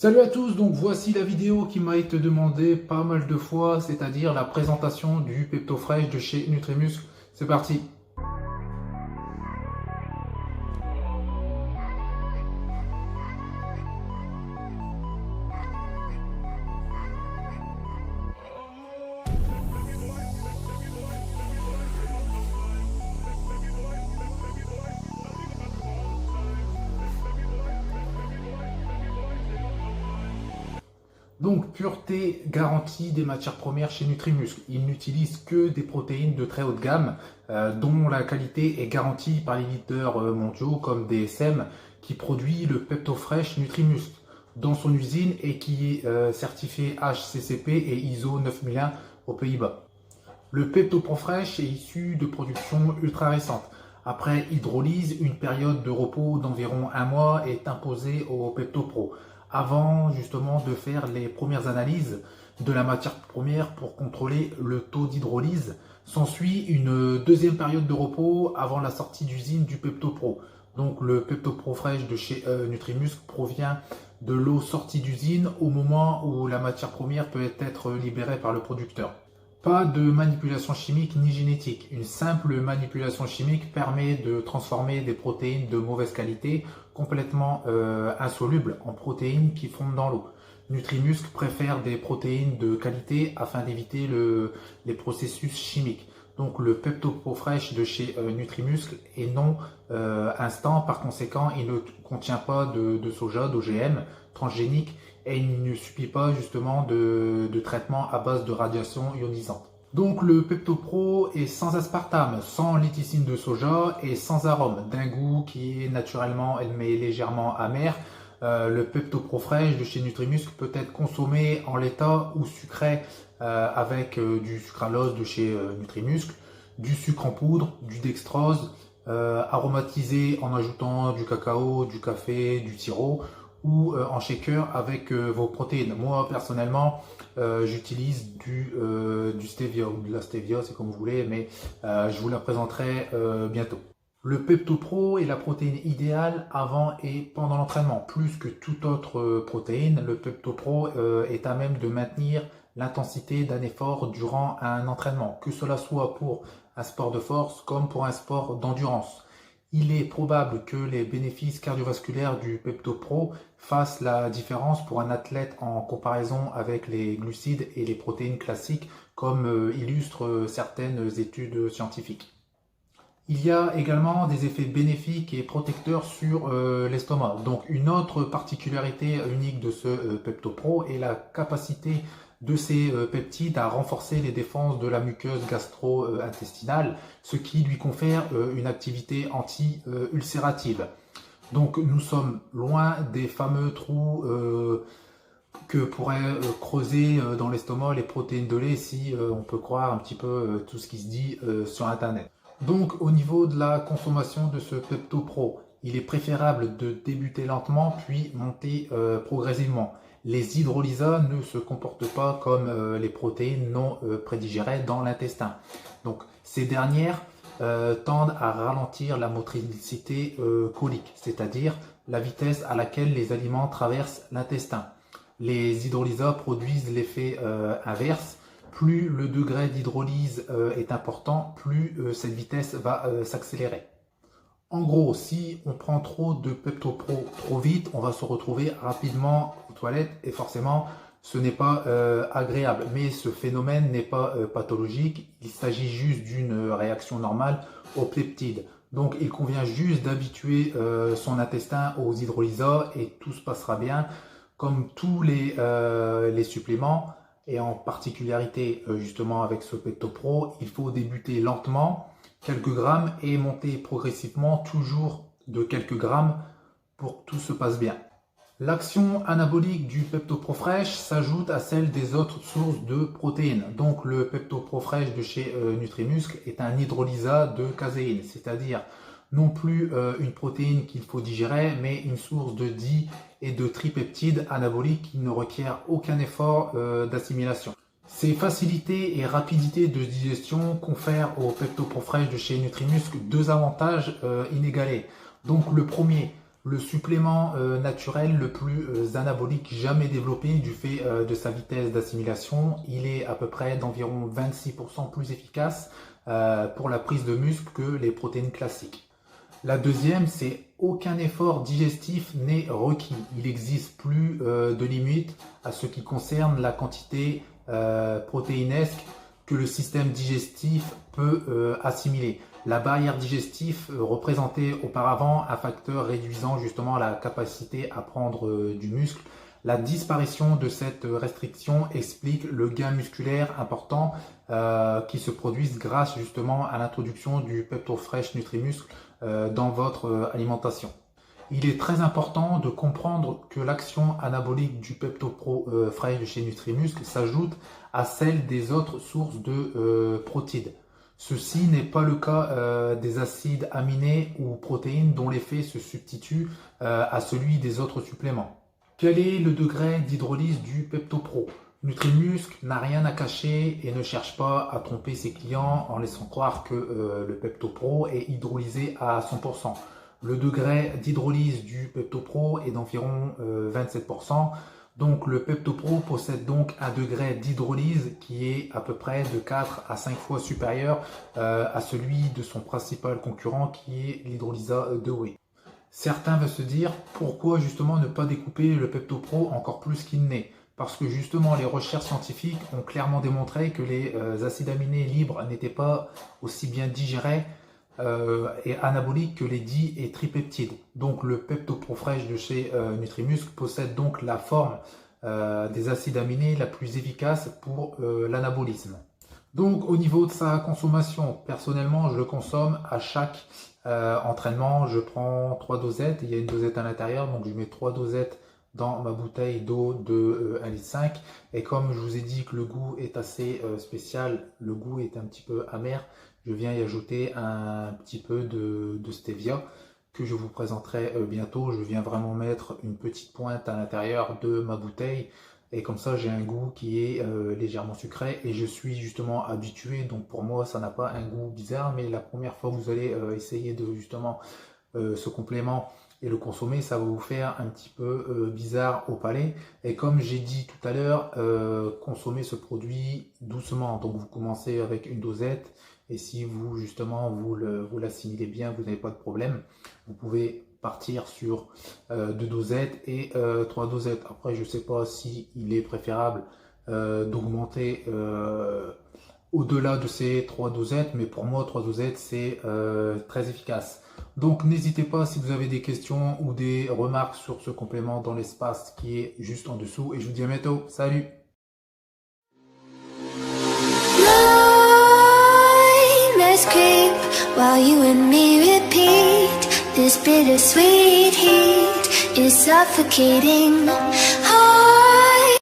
Salut à tous, donc voici la vidéo qui m'a été demandée pas mal de fois, c'est-à-dire la présentation du Pepto Fresh de chez Nutrimuscle. C'est parti! Donc, pureté garantie des matières premières chez Nutrimuscle. Ils n'utilisent que des protéines de très haute gamme, dont la qualité est garantie par les leaders mondiaux comme DSM, qui produit le Pepto Fresh Nutrimuscle dans son usine et qui est certifié HCCP et ISO 9001 aux Pays-Bas. Le Pepto Pro Fresh est issu de production ultra récente. Après hydrolyse, une période de repos d'environ un mois est imposée au Pepto Pro, avant justement de faire les premières analyses de la matière première pour contrôler le taux d'hydrolyse. S'ensuit une deuxième période de repos avant la sortie d'usine du Pepto Pro. Donc le Pepto Pro Fresh de chez Nutrimuscle provient de l'eau sortie d'usine au moment où la matière première peut être libérée par le producteur. Pas de manipulation chimique ni génétique. Une simple manipulation chimique permet de transformer des protéines de mauvaise qualité complètement insolubles en protéines qui fondent dans l'eau. Nutrimuscle préfère des protéines de qualité afin d'éviter les processus chimiques. Donc le Pepto Pro Fresh de chez Nutrimuscle est non instant, par conséquent il ne contient pas de soja, d'OGM, transgénique, et il ne subit pas justement de traitement à base de radiation ionisante. Donc le Pepto Pro est sans aspartame, sans léticine de soja et sans arôme, d'un goût qui est naturellement mais légèrement amer. Le Pepto Pro Fresh de chez Nutrimuscle peut être consommé en l'état ou sucré avec du sucralose de chez Nutrimuscle, du sucre en poudre, du dextrose, aromatisé en ajoutant du cacao, du café, du sirop, ou en shaker avec vos protéines. Moi personnellement j'utilise du stevia ou de la stevia, c'est comme vous voulez, mais je vous la présenterai bientôt. Le Pepto Pro est la protéine idéale avant et pendant l'entraînement. Plus que toute autre protéine, le Pepto Pro est à même de maintenir l'intensité d'un effort durant un entraînement, que cela soit pour un sport de force comme pour un sport d'endurance. Il est probable que les bénéfices cardiovasculaires du Pepto Pro fassent la différence pour un athlète en comparaison avec les glucides et les protéines classiques, comme illustrent certaines études scientifiques. Il y a également des effets bénéfiques et protecteurs sur l'estomac. Donc une autre particularité unique de ce Pepto Pro est la capacité de ces peptides à renforcer les défenses de la muqueuse gastro-intestinale, ce qui lui confère une activité anti-ulcérative. Donc nous sommes loin des fameux trous que pourraient creuser dans l'estomac les protéines de lait, si on peut croire un petit peu tout ce qui se dit sur Internet. Donc au niveau de la consommation de ce Pepto Pro, il est préférable de débuter lentement puis monter progressivement. Les hydrolysats ne se comportent pas comme les protéines non prédigérées dans l'intestin. Donc ces dernières tendent à ralentir la motricité colique, c'est-à-dire la vitesse à laquelle les aliments traversent l'intestin. Les hydrolysats produisent l'effet inverse. Plus le degré d'hydrolyse est important, plus cette vitesse va s'accélérer. En gros, si on prend trop de Pepto Pro trop vite, on va se retrouver rapidement aux toilettes et forcément ce n'est pas agréable. Mais ce phénomène n'est pas pathologique, il s'agit juste d'une réaction normale aux peptides. Donc il convient juste d'habituer son intestin aux hydrolysats et tout se passera bien. Comme tous les suppléments, et en particularité justement avec ce Pepto Pro, il faut débuter lentement, quelques grammes, et monter progressivement, toujours de quelques grammes, pour que tout se passe bien. L'action anabolique du Pepto Pro Fresh s'ajoute à celle des autres sources de protéines. Donc le Pepto Pro Fresh de chez Nutrimuscle est un hydrolysat de caséine, c'est-à-dire non plus une protéine qu'il faut digérer, mais une source de di et de tripeptides anaboliques qui ne requiert aucun effort d'assimilation. Ces facilités et rapidités de digestion confèrent au Pepto Pro Fresh de chez Nutrimuscle deux avantages inégalés. Donc le premier, Le supplément naturel le plus anabolique jamais développé du fait de sa vitesse d'assimilation. Il est à peu près d'environ 26% plus efficace pour la prise de muscle que les protéines classiques. La deuxième, c'est aucun effort digestif n'est requis. Il n'existe plus de limite à ce qui concerne la quantité protéinesque que le système digestif peut assimiler. La barrière digestive représentait auparavant un facteur réduisant justement la capacité à prendre du muscle. La disparition de cette restriction explique le gain musculaire important qui se produit grâce justement à l'introduction du PeptoFresh Nutrimuscle dans votre alimentation. Il est très important de comprendre que l'action anabolique du PeptoPro Fresh de chez Nutrimuscle s'ajoute à celle des autres sources de protides. Ceci n'est pas le cas des acides aminés ou protéines dont l'effet se substitue à celui des autres suppléments. Quel est le degré d'hydrolyse du PeptoPro? Nutrimuscle n'a rien à cacher et ne cherche pas à tromper ses clients en laissant croire que le PeptoPro est hydrolysé à 100%. Le degré d'hydrolyse du PeptoPro est d'environ 27%. Donc le PeptoPro possède donc un degré d'hydrolyse qui est à peu près de 4 à 5 fois supérieur à celui de son principal concurrent qui est l'hydrolysa de whey. Certains vont se dire pourquoi justement ne pas découper le PeptoPro encore plus qu'il n'est. Parce que justement les recherches scientifiques ont clairement démontré que les acides aminés libres n'étaient pas aussi bien digérés et anaboliques que les di et tripeptides. Donc le PeptoPro Fresh de chez Nutrimuscle possède donc la forme des acides aminés la plus efficace pour l'anabolisme. Donc au niveau de sa consommation, personnellement je le consomme à chaque entraînement. Je prends 3 dosettes, il y a une dosette à l'intérieur, donc je mets 3 dosettes dans ma bouteille d'eau de 1,5 litre. Et comme je vous ai dit que le goût est assez spécial, le goût est un petit peu amer, je viens y ajouter un petit peu de stevia que je vous présenterai bientôt. Je viens vraiment mettre une petite pointe à l'intérieur de ma bouteille et comme ça j'ai un goût qui est légèrement sucré et je suis justement habitué, donc pour moi ça n'a pas un goût bizarre, mais la première fois que vous allez essayer de justement ce complément et le consommer, ça va vous faire un petit peu bizarre au palais. Et comme j'ai dit tout à l'heure, consommez ce produit doucement. Donc vous commencez avec une dosette et si vous justement vous l'assimilez bien, vous n'avez pas de problème. Vous pouvez partir sur 2 dosettes et 3 dosettes. Après, je ne sais pas si il est préférable d'augmenter au-delà de ces 3 dosettes, mais pour moi 3 dosettes c'est très efficace. Donc n'hésitez pas si vous avez des questions ou des remarques sur ce complément dans l'espace qui est juste en dessous et je vous dis à bientôt, salut! While you and me repeat, this bittersweet heat is suffocating.